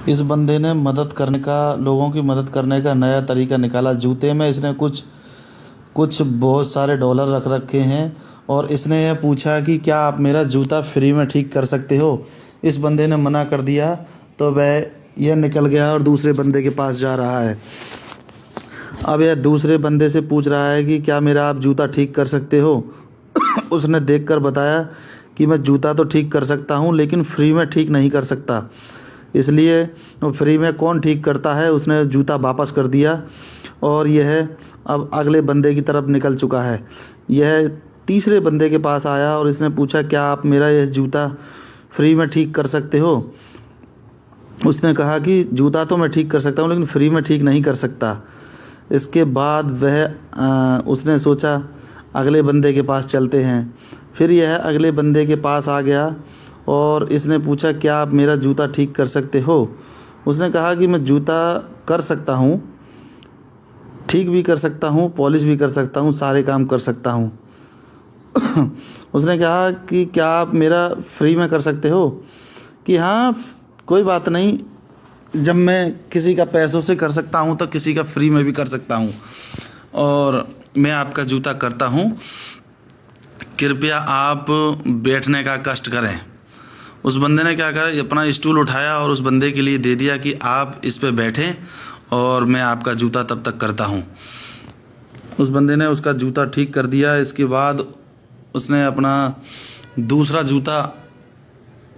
इस बंदे ने लोगों की मदद करने का नया तरीका निकाला। जूते में इसने कुछ कुछ बहुत सारे डॉलर रख रखे हैं और इसने यह पूछा कि क्या आप मेरा जूता फ्री में ठीक कर सकते हो। इस बंदे ने मना कर दिया तो वह यह निकल गया और दूसरे बंदे के पास जा रहा है। अब यह दूसरे बंदे से पूछ रहा है कि क्या मेरा आप जूता ठीक कर सकते हो। उसने देखकर बताया कि मैं जूता तो ठीक कर सकता हूँ लेकिन फ्री में ठीक नहीं कर सकता, इसलिए फ्री में कौन ठीक करता है। उसने जूता वापस कर दिया और यह अब अगले बंदे की तरफ निकल चुका है। यह तीसरे बंदे के पास आया और इसने पूछा क्या आप मेरा यह जूता फ्री में ठीक कर सकते हो। उसने कहा कि जूता तो मैं ठीक कर सकता हूँ लेकिन फ्री में ठीक नहीं कर सकता। इसके बाद उसने सोचा अगले बंदे के पास चलते हैं। फिर यह अगले बंदे के पास आ गया और इसने पूछा क्या आप मेरा जूता ठीक कर सकते हो। उसने कहा कि मैं जूता कर सकता हूँ, ठीक भी कर सकता हूँ, पॉलिश भी कर सकता हूँ, सारे काम कर सकता हूँ। उसने कहा कि क्या आप मेरा फ्री में कर सकते हो। कि हाँ, कोई बात नहीं, जब मैं किसी का पैसों से कर सकता हूँ तो किसी का फ्री में भी कर सकता हूँ और मैं आपका जूता करता हूँ, कृपया आप बैठने का कष्ट करें। उस बंदे ने क्या करा, अपना स्टूल उठाया और उस बंदे के लिए दे दिया कि आप इस पे बैठें और मैं आपका जूता तब तक करता हूँ। उस बंदे ने उसका जूता ठीक कर दिया। इसके बाद उसने अपना दूसरा जूता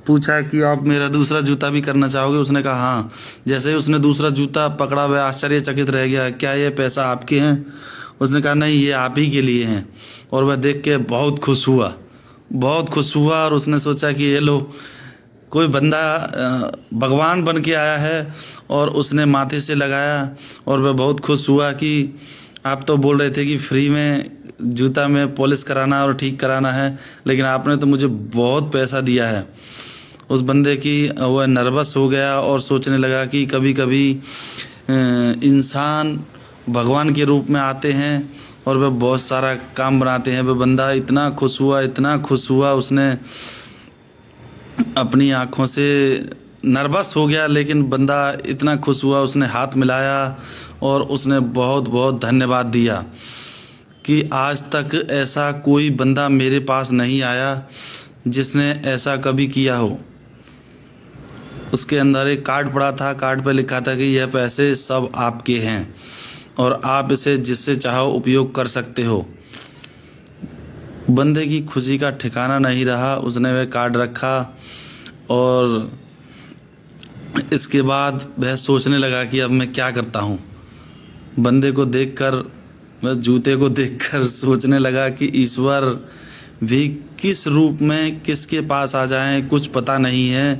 पूछा कि आप मेरा दूसरा जूता भी करना चाहोगे। उसने कहा हाँ। जैसे ही उसने दूसरा जूता पकड़ा वह आश्चर्यचकित रह गया, क्या ये पैसा आपके हैं। उसने कहा नहीं, ये आप ही के लिए हैं। और वह देख के बहुत खुश हुआ और उसने सोचा कि ये लो, कोई बंदा भगवान बन के आया है। और उसने माथे से लगाया और वह बहुत खुश हुआ कि आप तो बोल रहे थे कि फ्री में जूता में पॉलिश कराना और ठीक कराना है, लेकिन आपने तो मुझे बहुत पैसा दिया है। उस बंदे की वह नर्वस हो गया और सोचने लगा कि कभी कभी इंसान भगवान के रूप में आते हैं और वह बहुत सारा काम बनाते हैं। वह बंदा इतना खुश हुआ, उसने अपनी आँखों से नर्वस हो गया, लेकिन बंदा इतना खुश हुआ, उसने हाथ मिलाया और उसने बहुत बहुत धन्यवाद दिया कि आज तक ऐसा कोई बंदा मेरे पास नहीं आया जिसने ऐसा कभी किया हो। उसके अंदर एक कार्ड पड़ा था, कार्ड पर लिखा था कि यह पैसे सब आपके हैं और आप इसे जिससे चाहो उपयोग कर सकते हो। बंदे की खुशी का ठिकाना नहीं रहा। उसने वह कार्ड रखा और इसके बाद वह सोचने लगा कि अब मैं क्या करता हूँ। बंदे को देखकर, वह जूते को देखकर सोचने लगा कि ईश्वर भी किस रूप में किसके पास आ जाएं, कुछ पता नहीं है।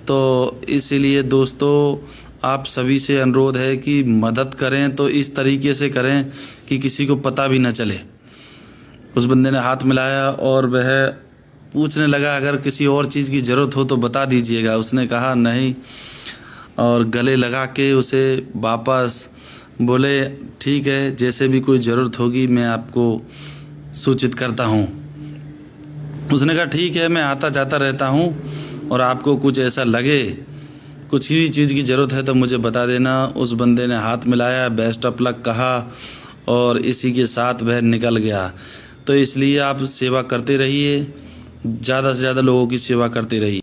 तो इसीलिए दोस्तों, आप सभी से अनुरोध है कि मदद करें तो इस तरीके से करें कि किसी को पता भी न चले। उस बंदे ने हाथ मिलाया और वह पूछने लगा अगर किसी और चीज़ की ज़रूरत हो तो बता दीजिएगा। उसने कहा नहीं और गले लगा के उसे वापस बोले ठीक है, जैसे भी कोई ज़रूरत होगी मैं आपको सूचित करता हूँ। उसने कहा ठीक है, मैं आता जाता रहता हूँ और आपको कुछ ऐसा लगे, कुछ भी चीज़ की ज़रूरत है तो मुझे बता देना। उस बंदे ने हाथ मिलाया, बेस्ट ऑफ लक कहा और इसी के साथ वह निकल गया। तो इसलिए आप सेवा करते रहिए, ज़्यादा से ज़्यादा लोगों की सेवा करते रहिए।